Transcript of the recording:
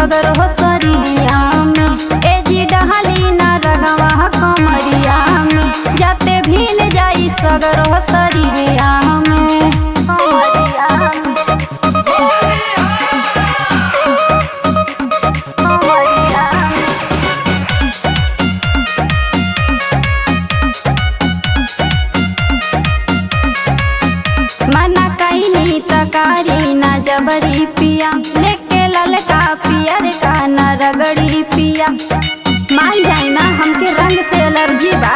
सगर हो शरीरिया में। ए जी डहली ना रगवा कमरिया में, जाते भीन जाई सगर हो शरीरिया में, कमरिया में, कमरिया में। मना कईनी तकारी ना जबरी पिया, लेके ललका पियर का न रगड़ी पिया। मान जाए ना हमके रंग से एलर्जी बा।